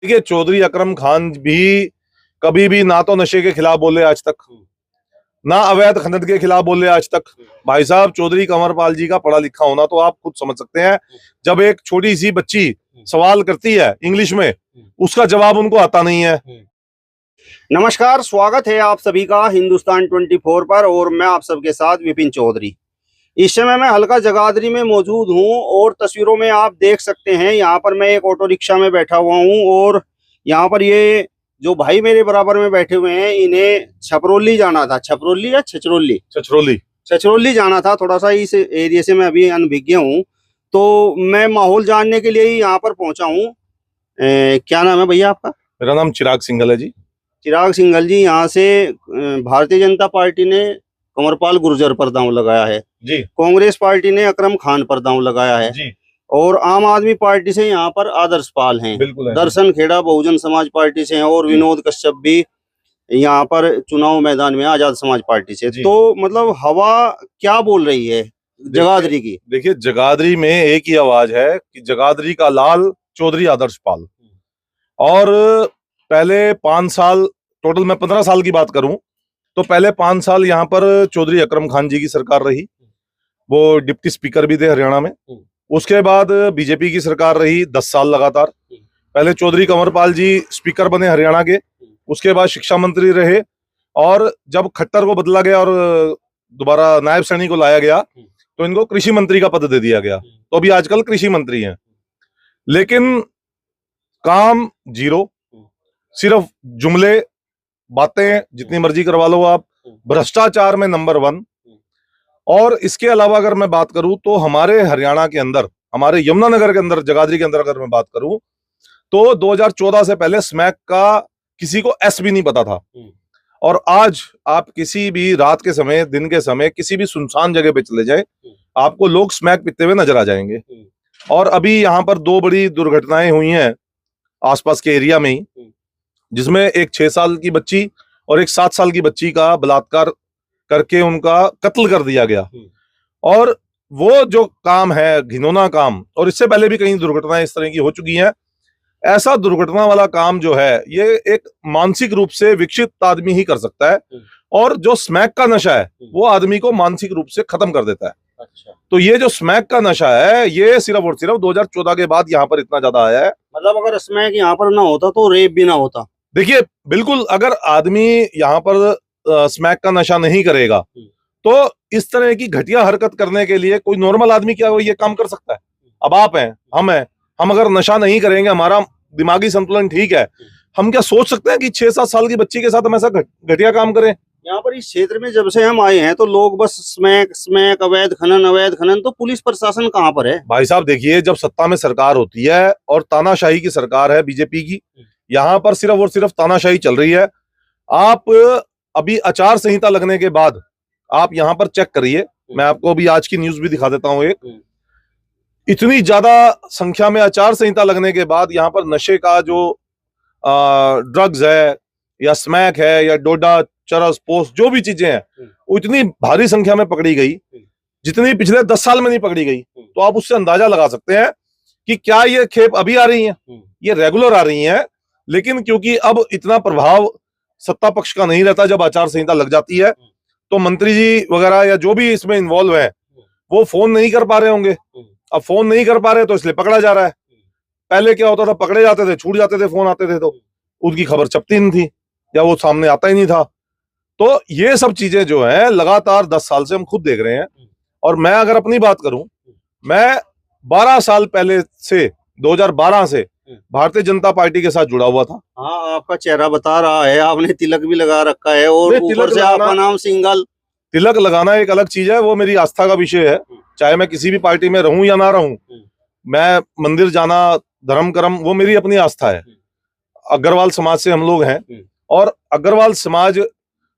देखिए, चौधरी अकरम खान भी कभी भी ना तो नशे के खिलाफ बोले आज तक, ना अवैध खनन के खिलाफ बोले आज तक। भाई साहब, चौधरी कंवरपाल जी का पढ़ा लिखा होना तो आप खुद समझ सकते हैं। जब एक छोटी सी बच्ची सवाल करती है इंग्लिश में, उसका जवाब उनको आता नहीं है। नमस्कार, स्वागत है आप सभी का हिंदुस्तान 24 पर और मैं आप सबके साथ विपिन चौधरी। इस समय मैं हल्का जगाधरी में मौजूद हूं और तस्वीरों में आप देख सकते हैं यहाँ पर मैं एक ऑटो रिक्शा में बैठा हुआ हूं और यहाँ पर ये जो भाई मेरे बराबर में बैठे हुए हैं, इन्हें छपरौली जाना था। छपरौली या छछरौली? छछरौली जाना था। थोड़ा सा इस एरिया से मैं अभी अनभिज्ञ हूँ, तो मैं माहौल जानने के लिए ही यहाँ पर पहुंचा हूँ। क्या नाम है भैया आपका? मेरा नाम चिराग सिंघल है जी। चिराग सिंघल जी, यहाँ से भारतीय जनता पार्टी ने कंवरपाल गुर्जर पर दांव लगाया है जी, कांग्रेस पार्टी ने अकरम खान पर दांव लगाया है जी, और आम आदमी पार्टी से यहाँ पर आदर्श पाल हैं, बिल्कुल है। दर्शन खेड़ा बहुजन समाज पार्टी से हैं और विनोद कश्यप भी यहाँ पर चुनाव मैदान में आजाद समाज पार्टी से। तो मतलब हवा क्या बोल रही है जगाधरी की? देखिए, जगाधरी में एक ही आवाज है कि जगाधरी का लाल चौधरी आदर्श पाल। और पहले 5 साल, टोटल मैं 15 साल की बात करूं तो पहले 5 साल यहाँ पर चौधरी अकरम खान जी की सरकार रही। वो डिप्टी स्पीकर भी थे हरियाणा में। उसके बाद बीजेपी की सरकार रही 10 साल लगातार। पहले चौधरी कंवरपाल जी स्पीकर बने हरियाणा के, उसके बाद शिक्षा मंत्री रहे और जब खट्टर को बदला गया और दोबारा नायब सैनी को लाया गया तो इनको कृषि मंत्री का पद दे दिया गया। तो अभी आजकल कृषि मंत्री हैं, लेकिन काम जीरो, सिर्फ जुमले, बातें जितनी मर्जी करवा लो आप, भ्रष्टाचार में नंबर 1। और इसके अलावा अगर मैं बात करूं तो हमारे हरियाणा के अंदर, हमारे यमुनानगर के अंदर, जगाधरी के अंदर अगर मैं बात करूं तो 2014 से पहले स्मैक का किसी को एस भी नहीं पता था। और आज आप किसी भी रात के समय, दिन के समय किसी भी सुनसान जगह पे चले जाए, आपको लोग स्मैक पीते हुए नजर आ जाएंगे। और अभी यहाँ पर 2 बड़ी दुर्घटनाएं हुई हैं आसपास के एरिया में ही, जिसमें एक 6 साल की बच्ची और एक 7 साल की बच्ची का बलात्कार करके उनका कत्ल कर दिया गया। और वो जो काम है, घिनौना काम, और इससे पहले भी कई दुर्घटनाएं इस तरह की हो चुकी हैं। ऐसा दुर्घटना वाला काम जो है, ये एक मानसिक रूप से विकसित आदमी ही कर सकता है। और जो स्मैक का नशा है वो आदमी को मानसिक रूप से खत्म कर देता है। अच्छा, तो ये जो स्मैक का नशा है, ये सिर्फ और सिर्फ 2014 के बाद यहाँ पर इतना ज्यादा आया है। मतलब अगर स्मैक यहाँ पर ना होता तो रेप भी ना होता। देखिए, बिल्कुल, अगर आदमी यहाँ पर स्मैक का नशा नहीं करेगा तो इस तरह की घटिया हरकत करने के लिए कोई नॉर्मल आदमी क्या वो ये काम कर सकता है? अब आप हैं, हम हैं, हम अगर नशा नहीं करेंगे, हमारा दिमागी संतुलन ठीक है, हम क्या सोच सकते हैं कि 6-7 साल की बच्ची के साथ हम ऐसा घटिया काम करें? यहाँ पर इस क्षेत्र में जब से हम आए हैं तो लोग बस स्मैक स्मैक, अवैध खनन, तो पुलिस प्रशासन कहाँ पर है? भाई साहब देखिए, जब सत्ता में सरकार होती है और तानाशाही की सरकार है बीजेपी की, यहाँ पर सिर्फ और सिर्फ तानाशाही चल रही है। आप अभी आचार संहिता लगने के बाद आप यहाँ पर चेक करिए, मैं आपको अभी आज की न्यूज भी दिखा देता हूँ। एक इतनी ज्यादा संख्या में आचार संहिता लगने के बाद यहाँ पर नशे का जो ड्रग्स है या स्मैक है या डोडा, चरस, पोस्ट, जो भी चीजें हैं, वो इतनी भारी संख्या में पकड़ी गई जितनी पिछले 10 साल में नहीं पकड़ी गई। तो आप उससे अंदाजा लगा सकते हैं कि क्या ये खेप अभी आ रही है, ये रेगुलर आ रही है। लेकिन क्योंकि अब इतना प्रभाव सत्ता पक्ष का नहीं रहता, जब आचार संहिता लग जाती है तो मंत्री जी वगैरह या जो भी इसमें इन्वॉल्व है वो फोन नहीं कर पा रहे होंगे। अब फोन नहीं कर पा रहे तो इसलिए पकड़ा जा रहा है। पहले क्या होता था, पकड़े जाते थे, छूट जाते थे, फोन आते थे तो उनकी खबर छपती नहीं थी या वो सामने आता ही नहीं था। तो ये सब चीजें जो है लगातार 10 साल से हम खुद देख रहे हैं। और मैं अगर अपनी बात करूं, मैं 12 साल पहले से, 2012 से भारतीय जनता पार्टी के साथ जुड़ा हुआ था। हाँ, आपका चेहरा बता रहा है, आपने तिलक भी लगा रखा है और ऊपर से आपका नाम सिंघल। तिलक लगाना एक अलग चीज है, वो मेरी आस्था का विषय है। चाहे मैं किसी भी पार्टी में रहूं या ना रहूं, मैं मंदिर जाना, धर्म कर्म, वो मेरी अपनी आस्था है। अग्रवाल समाज से हम लोग हैं और अग्रवाल समाज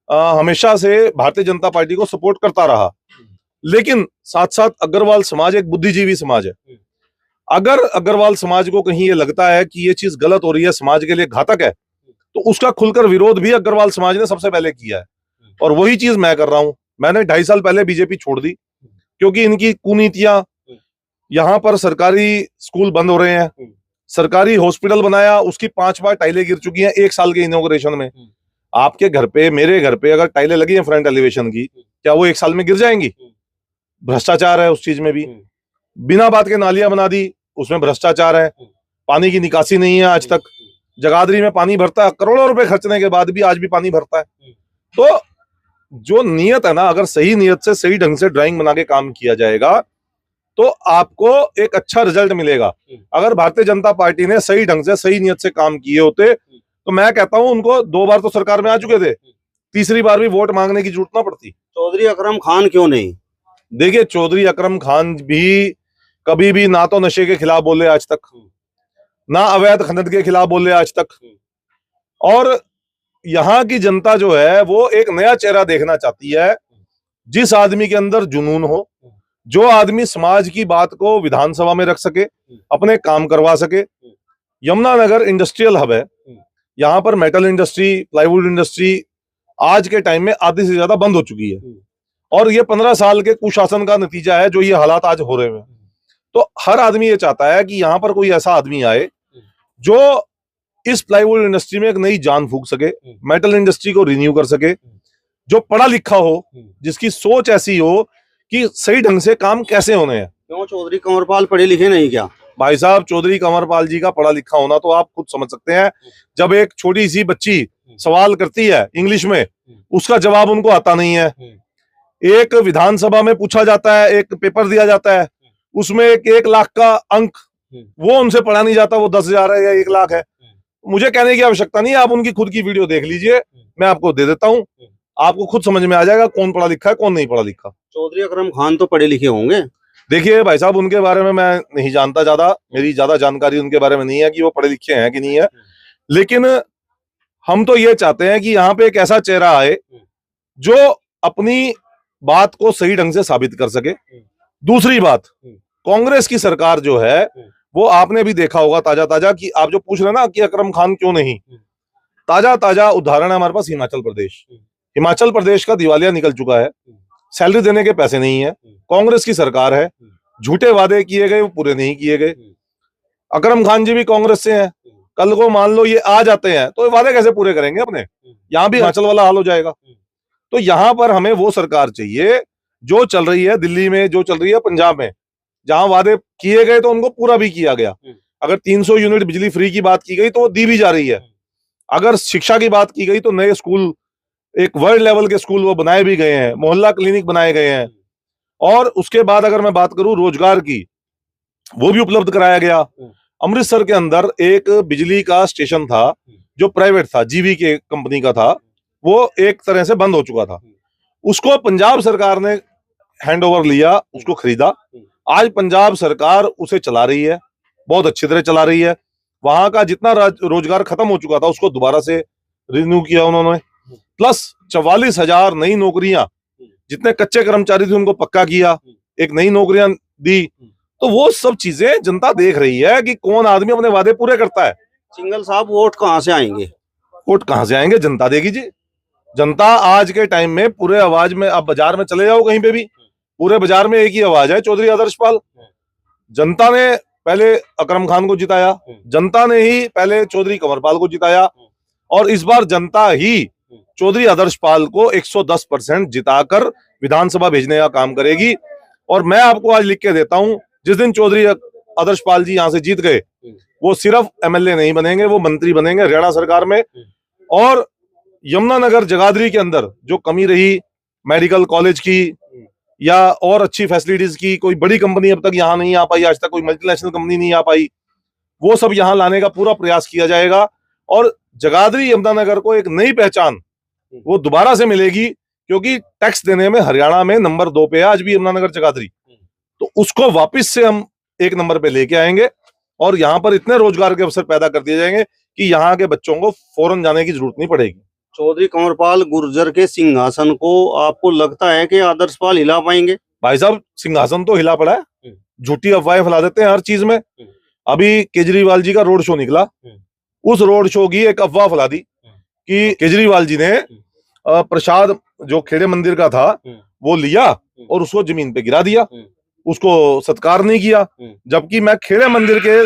हमेशा से भारतीय जनता पार्टी को सपोर्ट करता रहा। लेकिन साथ साथ अग्रवाल समाज एक बुद्धिजीवी समाज है। अगर अग्रवाल समाज को कहीं ये लगता है कि ये चीज गलत हो रही है, समाज के लिए घातक है, तो उसका खुलकर विरोध भी अग्रवाल समाज ने सबसे पहले किया है। और वही चीज मैं कर रहा हूं। मैंने 2.5 साल पहले बीजेपी छोड़ दी क्योंकि इनकी कुनीतियां, यहाँ पर सरकारी स्कूल बंद हो रहे हैं, सरकारी हॉस्पिटल बनाया, उसकी 5 बार टाइलें गिर चुकी हैं 1 साल के इनॉग्रेशन में। आपके घर पे, मेरे घर पे अगर टाइलें लगी हैं फ्रंट एलिवेशन की, क्या वो 1 साल में गिर जाएंगी? भ्रष्टाचार है उस चीज में भी। बिना बात के नालियां बना दी, उसमें भ्रष्टाचार है। पानी की निकासी नहीं है आज तक। जगाधरी में पानी भरता है, करोड़ों रुपए खर्चने के बाद भी आज भी पानी भरता है। तो जो नियत है ना, अगर सही नियत से सही ढंग से ड्राइंग बना के काम किया जाएगा तो आपको एक अच्छा रिजल्ट मिलेगा। अगर भारतीय जनता पार्टी ने सही ढंग से सही नियत से काम किए होते तो मैं कहता हूं उनको 2 बार तो सरकार में आ चुके थे, तीसरी बार भी वोट मांगने की जरूरत ना पड़ती। चौधरी अकरम खान क्यों नहीं? देखिए, चौधरी अकरम खान भी कभी भी ना तो नशे के खिलाफ बोले आज तक, ना अवैध खनन के खिलाफ बोले आज तक। और यहाँ की जनता जो है वो एक नया चेहरा देखना चाहती है, जिस आदमी के अंदर जुनून हो, जो आदमी समाज की बात को विधानसभा में रख सके, अपने काम करवा सके। यमुनानगर इंडस्ट्रियल हब है, यहाँ पर मेटल इंडस्ट्री, प्लाईवुड इंडस्ट्री आज के टाइम में आधी से ज्यादा बंद हो चुकी है और ये 15 साल के कुशासन का नतीजा है जो ये हालात आज हो रहे हैं। तो हर आदमी ये चाहता है कि यहाँ पर कोई ऐसा आदमी आए जो इस प्लाईवुड इंडस्ट्री में एक नई जान फूंक सके, मेटल इंडस्ट्री को रिन्यू कर सके, जो पढ़ा लिखा हो, जिसकी सोच ऐसी हो कि सही ढंग से काम कैसे होने हैं। क्यों चौधरी कंवरपाल पढ़े लिखे नहीं क्या? भाई साहब, चौधरी कंवरपाल जी का पढ़ा लिखा होना तो आप खुद समझ सकते हैं। जब एक छोटी सी बच्ची सवाल करती है इंग्लिश में, उसका जवाब उनको आता नहीं है। एक विधानसभा में पूछा जाता है, एक पेपर दिया जाता है, उसमें 1 लाख का अंक वो उनसे पढ़ा नहीं जाता, वो 10,000 है या 1 लाख है। मुझे कहने की आवश्यकता नहीं है, आप उनकी खुद की वीडियो देख लीजिए, मैं आपको दे देता हूं, आपको खुद समझ में आ जाएगा कौन पढ़ा लिखा है कौन नहीं पढ़ा लिखा। चौधरी अकरम खान तो पढ़े लिखे होंगे। देखिए भाई साहब, उनके बारे में मैं नहीं जानता, ज्यादा मेरी ज्यादा जानकारी उनके बारे में नहीं है कि वो पढ़े लिखे हैं कि नहीं है। लेकिन हम तो ये चाहते हैं कि यहाँ पे एक ऐसा चेहरा आए जो अपनी बात को सही ढंग से साबित कर सके। दूसरी बात, कांग्रेस की सरकार जो है वो आपने भी देखा होगा ताजा ताजा, कि आप जो पूछ रहे ना कि अकरम खान क्यों नहीं, ताजा ताजा उदाहरण है हमारे पास हिमाचल प्रदेश। हिमाचल प्रदेश का दिवालिया निकल चुका है, सैलरी देने के पैसे नहीं है, कांग्रेस की सरकार है, झूठे वादे किए गए वो पूरे नहीं किए गए। अकरम खान जी भी कांग्रेस से हैं, कल को मान लो ये आ जाते हैं तो वादे कैसे पूरे करेंगे अपने? यहाँ भी हिमाचल वाला हाल हो जाएगा। तो यहाँ पर हमें वो सरकार चाहिए जो चल रही है दिल्ली में, जो चल रही है पंजाब में, जहां वादे किए गए तो उनको पूरा भी किया गया। अगर 300 यूनिट बिजली फ्री की बात की गई तो वो दी भी जा रही है। अगर शिक्षा की बात की गई तो नए स्कूल, एक वर्ल्ड लेवल के स्कूल वो बनाए भी गए हैं, मोहल्ला क्लिनिक बनाए गए हैं। और उसके बाद अगर मैं बात करूं रोजगार की, वो भी उपलब्ध कराया गया। अमृतसर के अंदर एक बिजली का स्टेशन था जो प्राइवेट था, जीवी के कंपनी का था, वो एक तरह से बंद हो चुका था। उसको पंजाब सरकार ने हैंड ओवर लिया, उसको खरीदा। आज पंजाब सरकार उसे चला रही है, बहुत अच्छी तरह चला रही है। वहां का जितना रोजगार खत्म हो चुका था उसको दोबारा से रिन्यू किया उन्होंने, प्लस 44,000 नई नौकरियां, जितने कच्चे कर्मचारी थे उनको पक्का किया, एक नई नौकरियां दी। तो वो सब चीजें जनता देख रही है कि कौन आदमी अपने वादे पूरे करता है। सिंगल साहब, वोट कहाँ से आएंगे? वोट कहां से आएंगे? जनता देगी जी। जनता आज के टाइम में पूरे आवाज में, आप बाजार में चले जाओ कहीं पे भी, पूरे बाजार में एक ही आवाज है, चौधरी आदर्शपाल। जनता ने पहले अकरम खान को जिताया, जनता ने ही पहले चौधरी कंवरपाल को जिताया, और इस बार जनता ही चौधरी आदर्शपाल को 110% जिताकर विधानसभा भेजने का काम करेगी। और मैं आपको आज लिख के देता हूं, जिस दिन चौधरी आदर्शपाल जी यहां से जीत गए, वो सिर्फ एमएलए नहीं बनेंगे, वो मंत्री बनेंगे हरियाणा सरकार में। और यमुनानगर जगाधरी के अंदर जो कमी रही मेडिकल कॉलेज की या और अच्छी फैसिलिटीज की, कोई बड़ी कंपनी अब तक यहाँ नहीं आ पाई, आज तक कोई मल्टीनेशनल कंपनी नहीं आ पाई, वो सब यहाँ लाने का पूरा प्रयास किया जाएगा। और जगाधरी यमुनानगर को एक नई पहचान वो दोबारा से मिलेगी, क्योंकि टैक्स देने में हरियाणा में नंबर 2 पे है आज भी यमुनानगर जगाधरी। तो उसको वापस से हम 1 नंबर पे लेके आएंगे और यहाँ पर इतने रोजगार के अवसर पैदा कर दिए जाएंगे कि यहाँ के बच्चों को फौरन जाने की जरूरत नहीं पड़ेगी। चौधरी कंवरपाल गुर्जर के सिंहासन को आपको लगता है कि आदर्शपाल हिला पाएंगे? भाई साहब, सिंहासन तो हिला पड़ा है, झूठी अफवाहें फैला देते हैं हर चीज में। अभी केजरीवाल जी का रोड शो निकला, उस रोड शो की एक अफवाह फैला दी कि केजरीवाल जी ने प्रसाद जो खेड़े मंदिर का था वो लिया और उसको जमीन पे गिरा दिया, उसको सत्कार नहीं किया। जबकि मैं खेड़े मंदिर के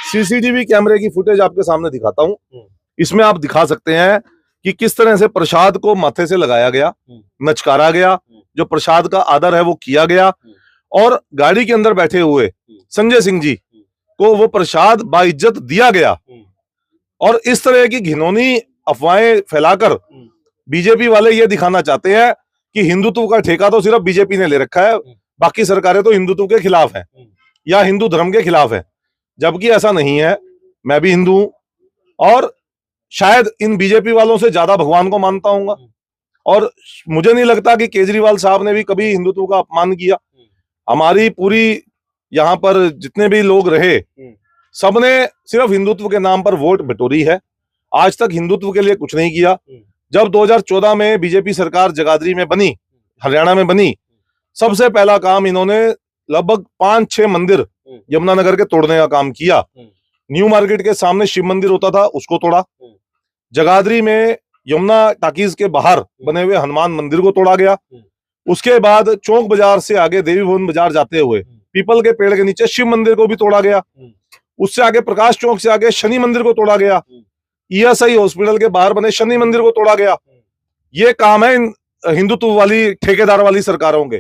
सीसीटीवी कैमरे की फुटेज आपके सामने दिखाता हूं। इसमें आप दिखा सकते हैं कि किस तरह से प्रसाद को माथे से लगाया गया, नचकारा गया, जो प्रसाद का आदर है वो किया गया, और गाड़ी के अंदर बैठे हुए संजय सिंह जी को वो प्रसाद बाइज्जत दिया गया। और इस तरह की घिनौनी अफवाहें फैलाकर बीजेपी वाले ये दिखाना चाहते हैं कि हिंदुत्व का ठेका तो सिर्फ बीजेपी ने ले रखा है, बाकी सरकारें तो हिंदुत्व के खिलाफ हैं या हिंदू धर्म के खिलाफ है, जबकि ऐसा नहीं है। मैं भी हिंदू हूं और शायद इन बीजेपी वालों से ज्यादा भगवान को मानता हूंगा, और मुझे नहीं लगता कि केजरीवाल साहब ने भी कभी हिंदुत्व का अपमान किया। हमारी पूरी यहाँ पर जितने भी लोग रहे, सबने सिर्फ हिंदुत्व के नाम पर वोट बटोरी है, आज तक हिंदुत्व के लिए कुछ नहीं किया। जब 2014 में बीजेपी सरकार जगाधरी में बनी, हरियाणा में बनी, सबसे पहला काम इन्होंने लगभग 5-6 मंदिर यमुनानगर के तोड़ने का काम किया। न्यू मार्केट के सामने शिव मंदिर होता था, उसको तोड़ा। जगाधरी में यमुना टाकीज के बाहर बने हुए हनुमान मंदिर को तोड़ा गया। उसके बाद चौक बाजार से आगे देवी भवन बाजार जाते हुए पीपल के पेड़ के नीचे शिव मंदिर को भी तोड़ा गया। उससे आगे प्रकाश चौक से आगे शनि मंदिर को तोड़ा गया। ईएसआई हॉस्पिटल के बाहर बने शनि मंदिर को तोड़ा गया। ये काम है इन हिंदुत्व वाली ठेकेदार वाली सरकारों के।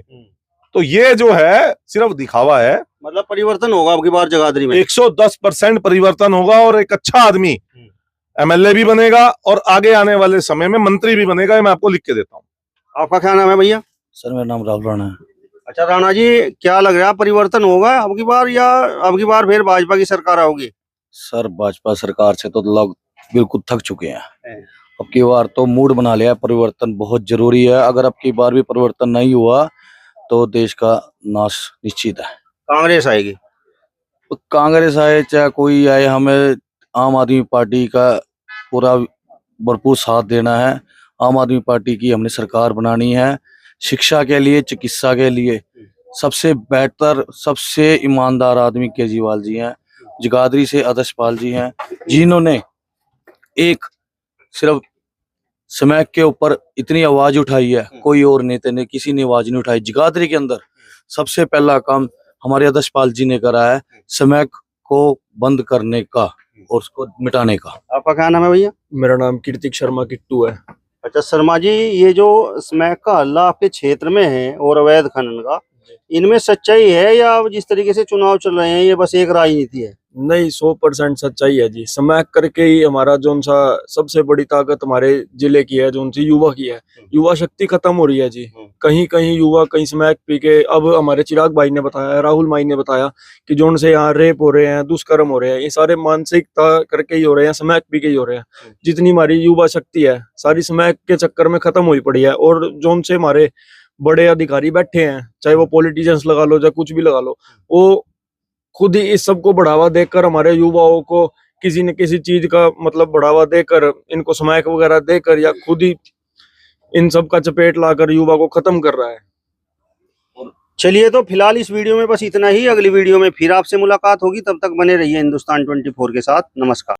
तो ये जो है सिर्फ दिखावा है। मतलब परिवर्तन होगा अब की बार जगाधरी में 110% परिवर्तन होगा, और एक अच्छा आदमी एमएलए भी बनेगा और आगे आने वाले समय में मंत्री भी बनेगा। ये मैं आपको लिख के देता हूँ। आपका क्या नाम है भैया? सर मेरा नाम राहुल राणा है। अच्छा राणा जी, क्या लग रहा है परिवर्तन होगा अब की बार, या अब की बार फिर भाजपा की सरकार आओगी? सर भाजपा सरकार से तो लोग बिल्कुल थक चुके हैं। अब की बार तो मूड बना लिया, परिवर्तन बहुत जरूरी है। अगर अब की बार भी परिवर्तन नहीं हुआ तो देश का नाश निश्चित है। कांग्रेस आएगी? तो कांग्रेस आए चाहे कोई आए, हमें आम आदमी पार्टी का पूरा भरपूर साथ देना है। आम आदमी पार्टी की हमने सरकार बनानी है। शिक्षा के लिए, चिकित्सा के लिए सबसे बेहतर, सबसे ईमानदार आदमी केजरीवाल जी हैं। जगाधरी से आदर्शपाल जी हैं, जिन्होंने एक सिर्फ स्मैक के ऊपर इतनी आवाज उठाई है, कोई और नेता ने किसी ने आवाज नहीं उठाई। जगाधरी के अंदर सबसे पहला काम हमारे आदर्शपाल जी ने करा है, स्मैक को बंद करने का और उसको मिटाने का। आपका क्या नाम है भैया? मेरा नाम कीर्तिक शर्मा किट्टू है। अच्छा शर्मा जी, ये जो स्मैक का हल्ला आपके क्षेत्र में है और अवैध खनन का, इनमें सच्चाई है या जिस तरीके से चुनाव चल रहे हैं ये बस एक राजनीति है? नहीं, 100% सच्चाई है जी। स्मैक करके ही हमारा जो सा सबसे बड़ी ताकत हमारे जिले की है, जो सी युवा की है, युवा शक्ति खत्म हो रही है जी। कहीं कहीं युवा कहीं स्मैक पी के, अब हमारे चिराग भाई ने बताया, राहुल भाई ने बताया कि जो से यहाँ रेप हो रहे हैं, दुष्कर्म हो रहे हैं, ये सारे मानसिकता करके ही हो रहे हैं, स्मैक पी के ही हो रहे हैं। जितनी हमारी युवा शक्ति है सारी स्मैक के चक्कर में खत्म हुई पड़ी है। और जो से हमारे बड़े अधिकारी बैठे हैं, चाहे वो पॉलिटिशियंस लगा लो, चाहे कुछ भी लगा लो, वो खुद ही इस सब को बढ़ावा देकर हमारे युवाओं को किसी न किसी चीज का मतलब बढ़ावा देकर, इनको स्मैक वगैरह देकर या खुद ही इन सब का चपेट लाकर युवा को खत्म कर रहा है। चलिए, तो फिलहाल इस वीडियो में बस इतना ही। अगली वीडियो में फिर आपसे मुलाकात होगी, तब तक बने रहिए हिंदुस्तान 24 के साथ। नमस्कार।